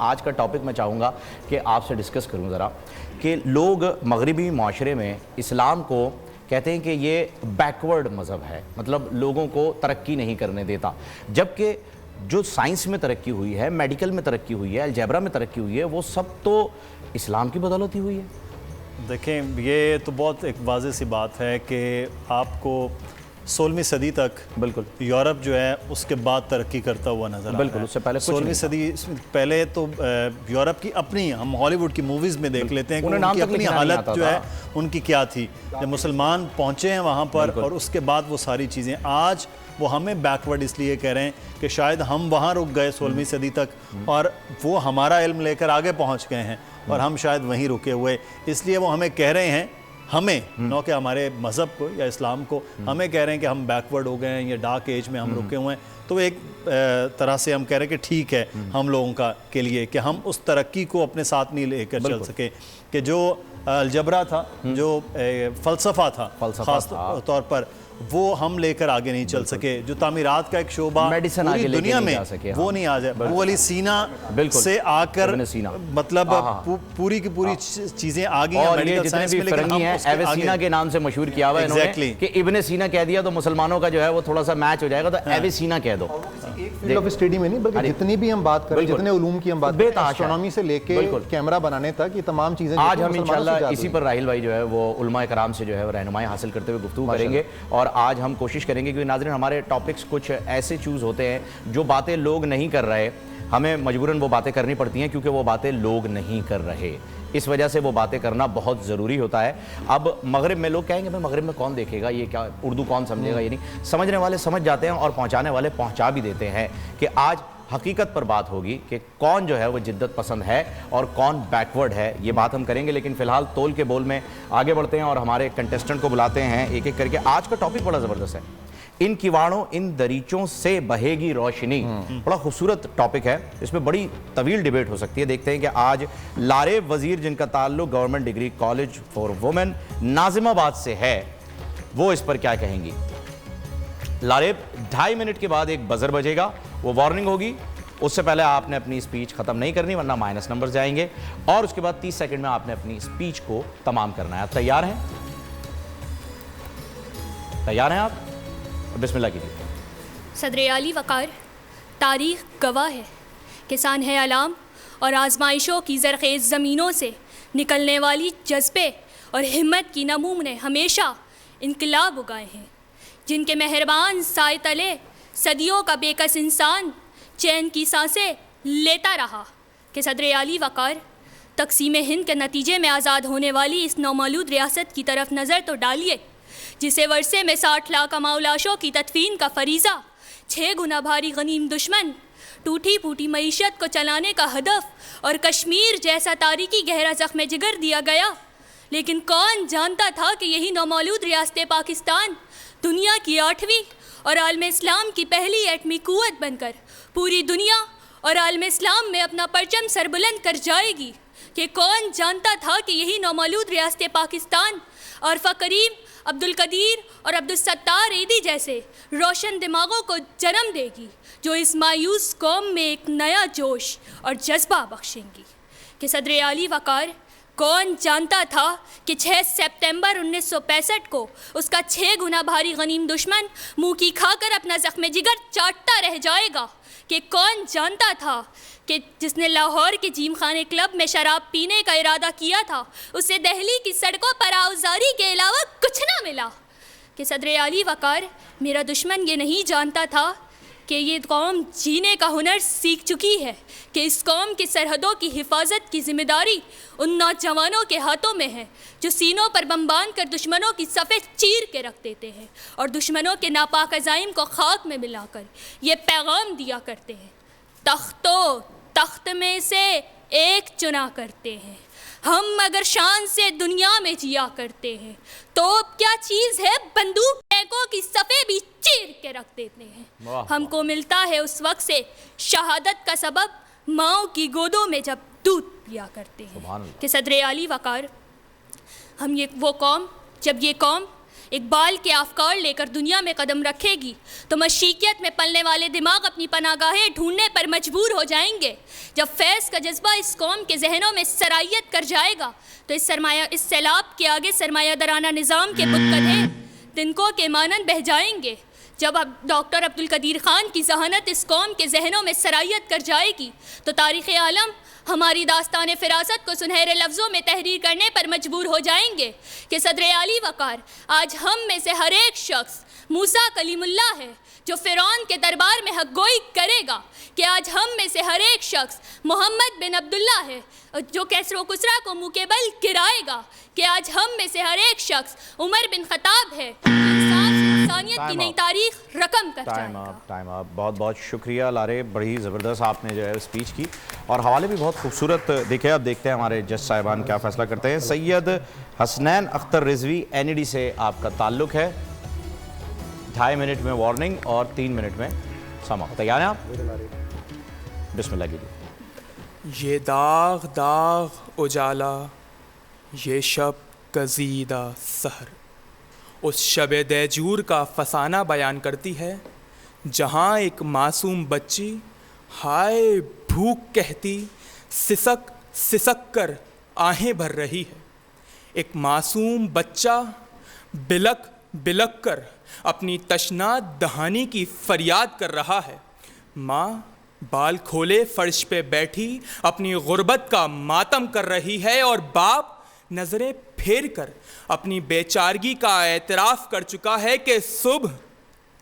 آج کا ٹاپک میں چاہوں گا کہ آپ سے ڈسکس کروں ذرا کہ لوگ مغربی معاشرے میں اسلام کو کہتے ہیں کہ یہ بیکورڈ مذہب ہے، مطلب لوگوں کو ترقی نہیں کرنے دیتا، جبکہ جو سائنس میں ترقی ہوئی ہے، میڈیکل میں ترقی ہوئی ہے، الجبرا میں ترقی ہوئی ہے، وہ سب تو اسلام کی بدولت ہی ہوئی ہے۔ دیکھیں یہ تو بہت ایک واضح سی بات ہے کہ آپ کو 16ویں صدی تک بالکل یورپ جو ہے اس کے بعد ترقی کرتا ہوا نظر آ رہا ہے۔ بالکل، اس سے پہلے 16ویں صدی پہلے تو یورپ کی اپنی، ہم ہالی ووڈ کی موویز میں دیکھ لیتے ہیں کہ ان کی اپنی حالت جو ہے ان کی کیا تھی جب مسلمان پہنچے ہیں وہاں پر، اور اس کے بعد وہ ساری چیزیں آج وہ ہمیں بیکورڈ اس لیے کہہ رہے ہیں کہ شاید ہم وہاں رک گئے 16ویں صدی تک اور وہ ہمارا علم لے کر آگے پہنچ گئے ہیں اور ہم شاید وہیں رکے ہوئے، اس لیے وہ ہمیں کہہ رہے ہیں، ہمیں نو کہ ہمارے مذہب کو یا اسلام کو ہمیں کہہ رہے ہیں کہ ہم بیکورڈ ہو گئے ہیں یا ڈارک ایج میں ہم رکے ہوئے ہیں۔ تو ایک طرح سے ہم کہہ رہے ہیں کہ ٹھیک ہے ہم لوگوں کا کے لیے کہ ہم اس ترقی کو اپنے ساتھ نہیں لے کر چل سکے کہ جو الجبرا تھا، جو فلسفہ تھا خاص طور پر، وہ ہم لے کر آگے نہیں چل سکے، جو تعمیرات کا ایک شعبہ پوری دنیا میں وہ نہیں آ جائے، وہ علی سینا سے آ کر مطلب پوری کی پوری چیزیں آگئی ہیں میڈیکل سائنس میں، لیکن ہم اس کے آگے ایویسینا کے نام سے مشہور کیا ہوا ہے انہوں نے کہ ابن سینا کہہ دیا تو مسلمانوں کا جو ہے وہ تھوڑا سا میچ ہو جائے گا، تو ایویسینا کہہ دو۔ ایک فیلڈ آف اسٹڈی میں نہیں بلکہ جتنی بھی ہم بات کریں، جتنے علوم کی ہم بات کریں، اسٹرونومی سے لے کے کیمرہ بنانے تک، یہ تمام چیزیں آج ہم انشاءاللہ اسی پر راحل بھائی جو ہے وہ علماء کرام سے جو ہے وہ رہنمائی حاصل کرتے ہوئے گفتگو کریں گے، اور آج ہم کوشش کریں گے کہ ناظرین ہمارے ٹاپکس کچھ ایسے چوز ہوتے ہیں جو باتیں لوگ نہیں کر رہے، ہمیں مجبوراً وہ باتیں کرنی پڑتی ہیں کیونکہ وہ باتیں لوگ نہیں کر رہے، اس وجہ سے وہ باتیں کرنا بہت ضروری ہوتا ہے۔ اب مغرب میں لوگ کہیں گے مغرب میں کون دیکھے گا، یہ کیا اردو کون سمجھے گا، یہ نہیں، سمجھنے والے سمجھ جاتے ہیں اور پہنچانے والے پہنچا بھی دیتے ہیں کہ آج حقیقت پر بات ہوگی کہ کون جو ہے وہ جدت پسند ہے اور کون بیکورڈ ہے، یہ بات ہم کریں گے۔ لیکن فی الحال تول کے بول میں آگے بڑھتے ہیں اور ہمارے کنٹیسٹنٹ کو بلاتے ہیں ایک ایک کر کے۔ آج کا ٹاپک بڑا زبردست ہے، ان کیواڑوں ان دریچوں سے بہے گی روشنی، بڑا خوبصورت ٹاپک ہے، اس میں بڑی طویل ڈیبیٹ ہو سکتی ہے۔ دیکھتے ہیں کہ آج لاریب وزیر جن کا تعلق government degree college for women Nazimabad سے ہے، وہ اس پر کیا کہیں گی۔ لاریب 2.5 منٹ کے بعد ایک بزر بجے گا، وہ وارننگ ہوگی، اس سے پہلے آپ نے اپنی سپیچ ختم نہیں کرنی ورنہ مائنس نمبر جائیں گے، اور اس کے بعد 30 سیکنڈ میں آپ نے اپنی سپیچ کو تمام کرنا ہے۔ آپ تیار ہیں؟ تیار ہیں آپ؟ بسم اللہ کیجیے۔ صدر اعلی وقار، تاریخ گواہ ہے کہ سانحہ علام اور آزمائشوں کی زرخیز زمینوں سے نکلنے والی جذبے اور ہمت کی نمو نے ہمیشہ انقلاب اگائے ہیں، جن کے مہربان سائے تلے صدیوں کا بے کس انسان چین کی سانسیں لیتا رہا کہ صدر اعلی وقار تقسیم ہند کے نتیجے میں آزاد ہونے والی اس نومولود ریاست کی طرف نظر تو ڈالیے جسے ورثے میں 60 لاکھ اماولاشوں کی تدفین کا فریضہ، 6 گنا بھاری غنیم دشمن، ٹوٹی پھوٹی معیشت کو چلانے کا ہدف اور کشمیر جیسا تاریخی گہرا زخم جگر دیا گیا۔ لیکن کون جانتا تھا کہ یہی نومولود ریاست پاکستان دنیا کی 8ویں اور عالم اسلام کی پہلی ایٹمی قوت بن کر پوری دنیا اور عالم اسلام میں اپنا پرچم سربلند کر جائے گی۔ کہ کون جانتا تھا کہ یہی نومولود ریاست پاکستان عارفہ کریم، عبدالقدیر اور عبدالستار ایدی جیسے روشن دماغوں کو جنم دے گی جو اس مایوس قوم میں ایک نیا جوش اور جذبہ بخشیں گی۔ کہ صدر اعلی وقار، کون جانتا تھا کہ 6 سپتمبر 1965 کو اس کا 6 گنا بھاری غنیم دشمن منہ کی کھا کر اپنا زخم جگر چاٹتا رہ جائے گا۔ کہ کون جانتا تھا کہ جس نے لاہور کے جیم خانے کلب میں شراب پینے کا ارادہ کیا تھا اسے دہلی کی سڑکوں پر آوزاری کے علاوہ کچھ نہ ملا۔ کہ صدر اعلی وقار، میرا دشمن یہ نہیں جانتا تھا کہ یہ قوم جینے کا ہنر سیکھ چکی ہے، کہ اس قوم کی سرحدوں کی حفاظت کی ذمہ داری ان نوجوانوں کے ہاتھوں میں ہے جو سینوں پر بم باندھ کر دشمنوں کی صفیں چیر کے رکھ دیتے ہیں اور دشمنوں کے ناپاک عزائم کو خاک میں ملا کر یہ پیغام دیا کرتے ہیں، تخت میں سے ایک چنا کرتے ہیں، ہم اگر شان سے دنیا میں جیا کرتے ہیں تو کیا چیز ہے بندوق ٹینکوں کی صفیں بھی چیر کے رکھ دیتے ہیں۔ ہم کو ملتا ہے اس وقت سے شہادت کا سبب ماؤں کی گودوں میں جب دودھ پیا کرتے ہیں۔ کہ صدر اعلی وقار، ہم وہ قوم، جب یہ قوم اقبال کے افکار لے کر دنیا میں قدم رکھے گی تو مشیقیت میں پلنے والے دماغ اپنی پناہ گاہیں ڈھونڈنے پر مجبور ہو جائیں گے. جب فیض کا جذبہ اس قوم کے ذہنوں میں سرائیت کر جائے گا تو اس سیلاب کے آگے سرمایہ دارانہ نظام کے بتکدے تنکوں کے مانند بہہ جائیں گے. جب اب ڈاکٹر عبدالقدیر خان کی ذہانت اس قوم کے ذہنوں میں سرائیت کر جائے گی تو تاریخ عالم ہماری داستان فراست کو سنہرے لفظوں میں تحریر کرنے پر مجبور ہو جائیں گے کہ صدر عالی وقار آج ہم میں سے ہر ایک شخص موسیٰ کلیم اللہ ہے جو فرعون کے دربار میں حق گوئی کرے گا، کہ آج ہم میں سے ہر ایک شخص محمد بن عبداللہ ہے جو کسر و کسریٰ کو منہ کے بل گرائے گا، کہ آج ہم میں سے ہر ایک شخص عمر بن خطاب ہے انسانیت کی نئی تاریخ رقم کر جائے گا. ٹائم آپ. بہت بہت شکریہ لارے، بڑی زبردست آپ نے جو ہے اسپیچ کی اور حوالے بھی بہت خوبصورت دیکھے. اب دیکھتے ہیں ہمارے جج صاحبان کیا فیصلہ کرتے ہیں. سید حسنین اختر رضوی NED سے آپ کا تعلق ہے. 2.5 منٹ میں وارننگ اور 3 منٹ میں سماعت. تیار ہیں آپ؟ بسم اللہ کیجیے. یہ داغ داغ اجالا، یہ شب گزیدہ سحر اس شب دیجور کا فسانہ بیان کرتی ہے جہاں ایک معصوم بچی ہائے بھوک کہتی سسک سسک کر آہیں بھر رہی ہے. ایک معصوم بچہ بلک بلک کر اپنی تشنا دہانی کی فریاد کر رہا ہے. ماں بال کھولے فرش پہ بیٹھی اپنی غربت کا ماتم کر رہی ہے اور باپ نظریں پھیر کر اپنی بیچارگی کا اعتراف کر چکا ہے کہ صبح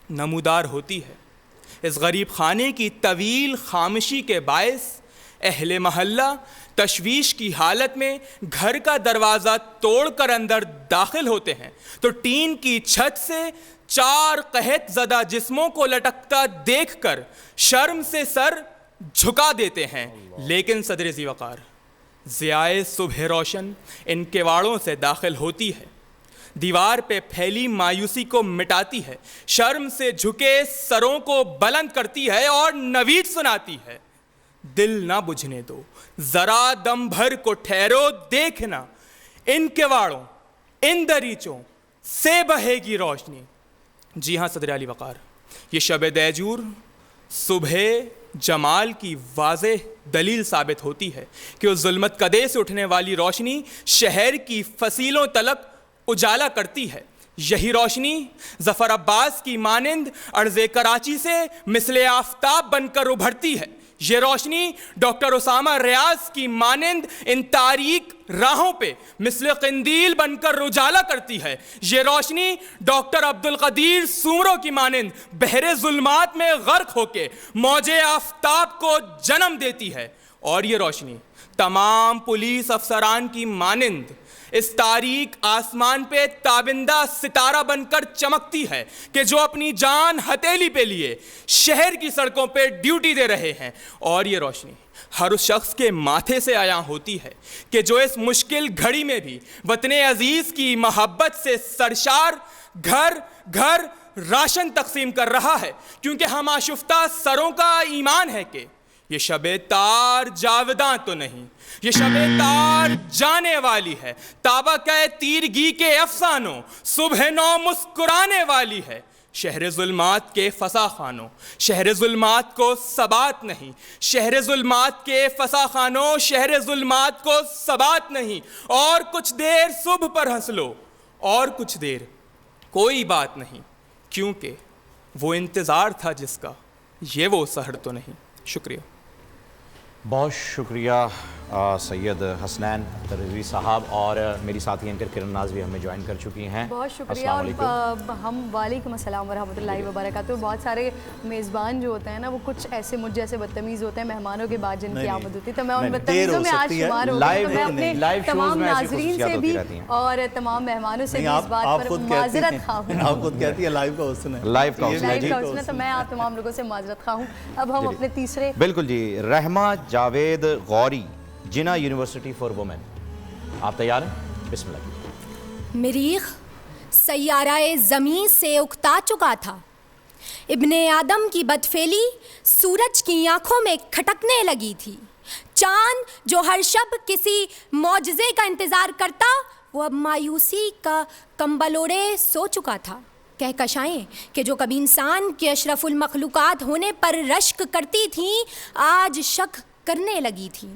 نمودار ہوتی ہے. اس غریب خانے کی طویل خاموشی کے باعث اہل محلہ تشویش کی حالت میں گھر کا دروازہ توڑ کر اندر داخل ہوتے ہیں تو ٹین کی چھت سے 4 قحط زدہ جسموں کو لٹکتا دیکھ کر شرم سے سر جھکا دیتے ہیں. لیکن صدر ذی وقار ضیائے صبح روشن ان کواڑوں سے داخل ہوتی ہے، دیوار پہ پھیلی مایوسی کو مٹاتی ہے، شرم سے جھکے سروں کو بلند کرتی ہے اور نوید سناتی ہے. دل نہ بجھنے دو، ذرا دم بھر کو ٹھہرو، دیکھنا ان کواڑوں ان دریچوں سے بہے گی روشنی. جی ہاں صدر علی وقار، یہ شب دیجور صبح جمال کی واضح دلیل ثابت ہوتی ہے کہ اس ظلمت کدے سے اٹھنے والی روشنی شہر کی فصیلوں تلک اجالا کرتی ہے. یہی روشنی ظفر عباس کی مانند ارض کراچی سے مثل آفتاب بن کر ابھرتی ہے. یہ روشنی ڈاکٹر اسامہ ریاض کی مانند ان تاریک راہوں پہ مثل قندیل بن کر اجالا کرتی ہے. یہ روشنی ڈاکٹر عبدالقدیر سومرو کی مانند بحر ظلمات میں غرق ہو کے موج آفتاب کو جنم دیتی ہے. اور یہ روشنی تمام پولیس افسران کی مانند اس تاریک آسمان پہ تابندہ ستارہ بن کر چمکتی ہے کہ جو اپنی جان ہتھیلی پہ لیے شہر کی سڑکوں پہ ڈیوٹی دے رہے ہیں. اور یہ روشنی ہر اس شخص کے ماتھے سے عیاں ہوتی ہے کہ جو اس مشکل گھڑی میں بھی وطن عزیز کی محبت سے سرشار گھر گھر راشن تقسیم کر رہا ہے. کیونکہ ہم آشفتہ سروں کا ایمان ہے کہ یہ شب تار جاوداں تو نہیں، یہ شب تار جانے والی ہے. تابکہ تیرگی کے افسانوں صبح نو مسکرانے والی ہے. شہر ظلمات کے فسا خانوں، شہر ظلمات کو ثبات نہیں، شہر ظلمات کے فسا خانوں، شہر ظلمات کو ثبات نہیں. اور کچھ دیر صبح پر ہنس لو، اور کچھ دیر کوئی بات نہیں، کیونکہ وہ انتظار تھا جس کا یہ وہ سحر تو نہیں. شکریہ. بہت شکریہ سید حسنین رضوی صاحب. اور میری ساتھی اینکر کرن ناز بھی ہمیں جوائن کر چکی ہیں. بہت شکریہ. اور ہم وعلیکم السلام ورحمۃ اللہ وبرکاتہ. بہت سارے میزبان جو ہوتے ہیں نا وہ کچھ ایسے مجھ جیسے بدتمیز ہوتے ہیں مہمانوں کے بعد جن کی آمد ہوتی ہے، تو میں ان بدتمیزوں میں آج شمار ہو گئی. تو میں اپنے تمام ناظرین سے بھی اور تمام مہمانوں سے بھی اس بات پر معذرت خواہ ہوں. آپ خود کہتی ہے لائیو کا حسن ہے، لائیو کا حسن ہے، تو میں آپ تمام لوگوں سے معذرت خواہ ہوں. اب ہم اپنے تیسرے بالکل جی رحمہ جاوید غوری، جنا یونیورسٹی فار وومن. آپ تیار ہیں؟ بسم اللہ. مریخ سیارہ زمین سے اکتا چکا تھا. ابن آدم کی بدفعلی سورج کی آنکھوں میں کھٹکنے لگی تھی. چاند جو ہر شب کسی معجزے کا انتظار کرتا وہ اب مایوسی کا کمبل اوڑے سو چکا تھا۔ کہکشائیں کہ جو کبھی انسان کے اشرف المخلوقات ہونے پر رشک کرتی تھیں آج شک کرنے لگی تھی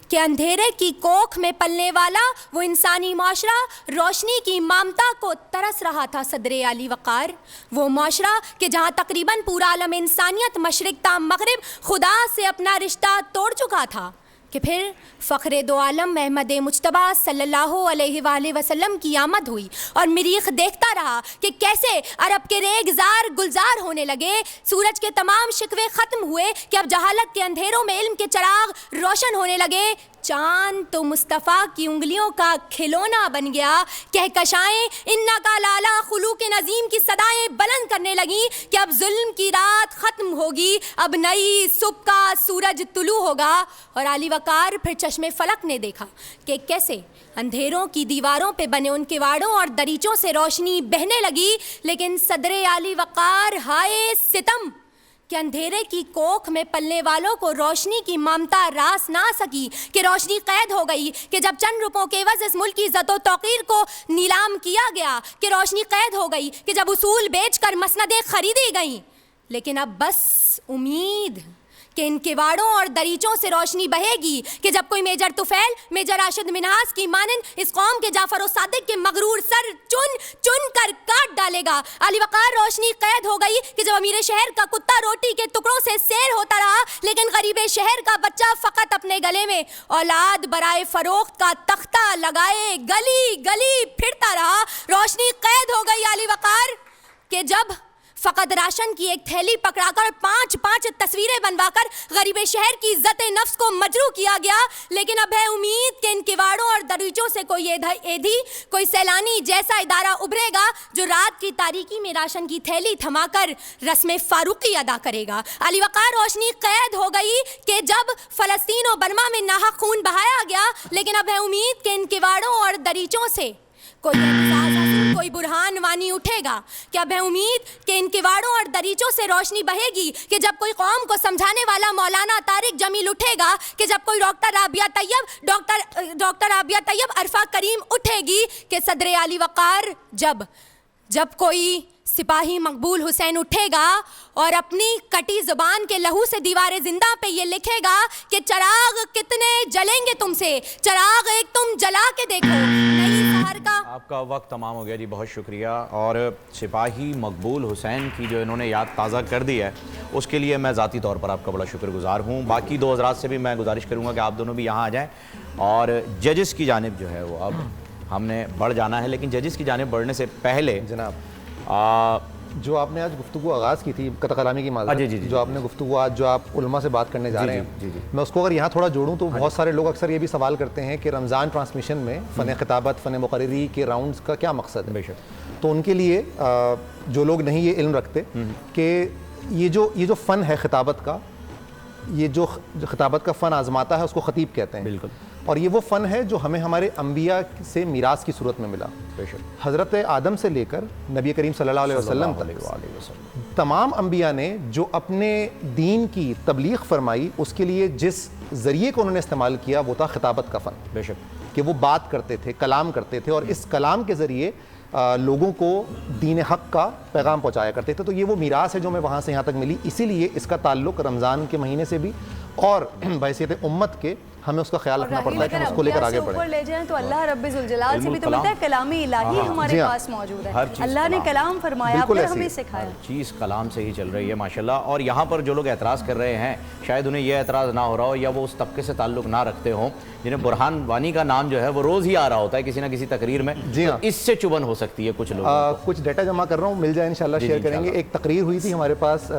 کہ اندھیرے کی کوکھ میں پلنے والا وہ انسانی معاشرہ روشنی کی مامتا کو ترس رہا تھا۔ صدر عالی وقار، وہ معاشرہ کہ جہاں تقریباً پورا عالم انسانیت مشرق تا مغرب خدا سے اپنا رشتہ توڑ چکا تھا، کہ پھر فخر دو عالم محمد مجتبیٰ صلی اللہ علیہ وآلہ وسلم کی آمد ہوئی اور مریخ دیکھتا رہا کہ کیسے عرب کے ریگزار گلزار ہونے لگے، سورج کے تمام شکوے ختم ہوئے کہ اب جہالت کے اندھیروں میں علم کے چراغ روشن ہونے لگے، چاند تو مصطفیٰ کی انگلیوں کا کھلونا بن گیا، کہکشائیں انکا لالا خلوق نظیم کی صدائیں بلند کرنے لگیں کہ اب ظلم کی رات ختم ہوگی، اب نئی صبح کا سورج طلوع ہوگا۔ اور علی وقار پھر چشمے فلک نے دیکھا کہ کیسے اندھیروں کی دیواروں پہ بنے ان کواڑوں اور دریچوں سے روشنی بہنے لگی، لیکن صدر علی وقار ہائے ستم کہ اندھیرے کی کوکھ میں پلنے والوں کو روشنی کی مامتا راس نہ سکی، کہ روشنی قید ہو گئی، کہ جب چند روپوں کے عوض اس ملک کی عزت و توقیر کو نیلام کیا گیا، کہ روشنی قید ہو گئی، کہ جب اصول بیچ کر مسندیں خریدی گئیں، لیکن اب بس امید کہ ان کواڑوں اور دریچوں سے روشنی بہے گی، کہ جب کوئی میجر طفیل میجر راشد منہاس کی مانند اس قوم کے جعفر و صادق کے مغرور سر چن چن کر کاٹ ڈالے گا۔ علی وقار روشنی قید ہو گئی کہ جب امیر شہر کا کتا روٹی کے ٹکڑوں سے سیر ہوتا رہا، لیکن غریب شہر کا بچہ فقط اپنے گلے میں اولاد برائے فروخت کا تختہ لگائے گلی گلی پھرتا رہا۔ روشنی قید ہو گئی علی وقار کہ جب فقط راشن کی ایک تھیلی پکڑا کر پانچ تصویریں بنوا کر غریب شہر کی عزت نفس کو مجروح کیا گیا، لیکن اب ہے امید کہ ان کواڑوں اور دریچوں سے کوئی ایدھی کوئی سیلانی جیسا ادارہ ابھرے گا جو رات کی تاریکی میں راشن کی تھیلی تھما کر رسم فاروقی ادا کرے گا۔ علی وقار روشنی قید ہو گئی کہ جب فلسطین و برما میں ناحق خون بہایا گیا، لیکن اب ہے امید کہ ان کواڑوں اور دریچوں سے کوئی کوئی برہان وانی اٹھے گا، کہ اب ہے امید کہ ان کواڑوں اور دریچوں سے روشنی بہے گی، کہ جب کوئی قوم کو سمجھانے والا مولانا طارق جمیل اٹھے گا، کہ جب کوئی ڈاکٹر رابعہ طیب عرفہ کریم اٹھے گی، کہ صدر علی وقار جب کوئی سپاہی مقبول حسین اٹھے گا اور اپنی کٹی زبان کے لہو سے دیوار زندہ پہ یہ لکھے گا کہ چراغ کتنے جلیں گے تم سے، چراغ ایک تم جلا کے دیکھو، نئی سحر کا۔ آپ کا وقت تمام ہو گیا جی، بہت شکریہ۔ اور سپاہی مقبول حسین کی جو انہوں نے یاد تازہ کر دی ہے اس کے لیے میں ذاتی طور پر آپ کا بڑا شکر گزار ہوں۔ باقی دو حضرات سے بھی میں گزارش کروں گا کہ آپ دونوں بھی یہاں آ جائیں، اور ججز کی جانب جو ہے وہ اب ہم نے بڑھ جانا ہے، لیکن ججز کی جانب بڑھنے سے پہلے جناب جو آپ نے آج گفتگو آغاز کی تھی قطع کلامی کی معذرت، جو آپ نے گفتگو آج جو آپ علماء سے بات کرنے جا رہے ہیں، میں اس کو اگر یہاں تھوڑا جوڑوں تو بہت سارے لوگ اکثر یہ بھی سوال کرتے ہیں کہ رمضان ٹرانسمیشن میں فن خطابت فن مقرری کے راؤنڈز کا کیا مقصد ہے؟ بے شک۔ تو ان کے لیے جو لوگ نہیں یہ علم رکھتے کہ یہ جو فن ہے خطابت کا، یہ جو خطابت کا فن آزماتا ہے اس کو خطیب کہتے ہیں، بالکل، اور یہ وہ فن ہے جو ہمیں ہمارے انبیاء سے میراث کی صورت میں ملا۔ حضرت آدم سے لے کر نبی کریم صلی اللہ علیہ وسلم تک تمام انبیاء نے جو اپنے دین کی تبلیغ فرمائی اس کے لیے جس ذریعے کو انہوں نے استعمال کیا وہ تھا خطابت کا فن، بے شک، کہ وہ بات کرتے تھے، کلام کرتے تھے، اور اس کلام کے ذریعے لوگوں کو دین حق کا پیغام پہنچایا کرتے تھے۔ تو یہ وہ میراث ہے جو ہمیں وہاں سے یہاں تک ملی، اسی لیے اس کا تعلق رمضان کے مہینے سے بھی اور بحیثیت امت کے ہمیں اس کا خیال رکھنا پڑتا ہے کہ ہم اس کو لے کر آگے بڑھیں۔ اوپر لے جائیں تو اللہ رب ذوالجلال سے بھی تو ملتا ہے، کلام الہی ہمارے پاس موجود ہے، اللہ نے کلام فرمایا پھر ہمیں سکھایا، ہر چیز کلام سے ہی چل رہی ہے ماشاءاللہ۔ اور یہاں پر جو لوگ اعتراض کر رہے ہیں شاید انہیں یہ اعتراض نہ ہو رہا ہو یا وہ اس طبقے سے تعلق نہ رکھتے ہوں جنہیں برہان وانی کا نام جو ہے وہ روز ہی آ رہا ہوتا ہے کسی نہ کسی تقریر میں، اس سے چبھن ہو سکتی ہے کچھ لوگوں کو۔ کچھ ڈیٹا جمع کر رہا ہوں، مل جائے انشاءاللہ شیئر کریں گے۔ ایک تقریر ہوئی تھی ہمارے پاس،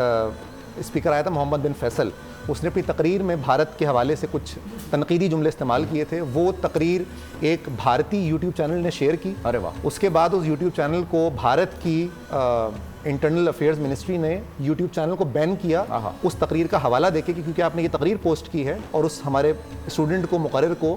اسپیکر آیا تھا محمد بن فیصل، اس نے اپنی تقریر میں بھارت کے حوالے سے کچھ تنقیدی جملے استعمال کیے تھے، وہ تقریر ایک بھارتی یوٹیوب چینل نے شیئر کی، ارے واہ، اس کے بعد اس یوٹیوب چینل کو بھارت کی انٹرنل افیئرز منسٹری نے یوٹیوب چینل کو بین کیا اس تقریر کا حوالہ دے کے، کیونکہ آپ نے یہ تقریر پوسٹ کی ہے اور اس ہمارے اسٹوڈنٹ کو مقرر کو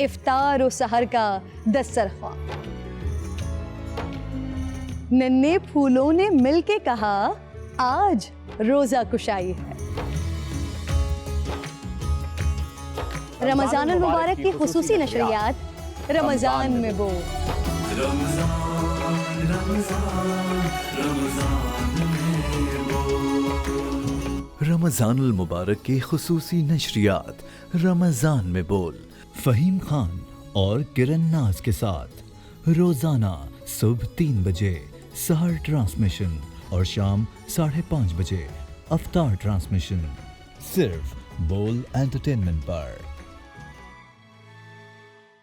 افطار و سحر کا دسترخوان. ننھے پھولوں نے مل کے کہا آج روزہ کشائی ہے. رمضان المبارک کی خصوصی نشریات رمضان میں بو. رمضان المبارک کی خصوصی نشریات رمضان میں بول فہیم خان اور کرن ناز کے ساتھ روزانہ صبح 3 بجے سحر ٹرانسمیشن اور شام 5:30 بجے افطار ٹرانسمیشن صرف بول انٹرٹینمنٹ پر.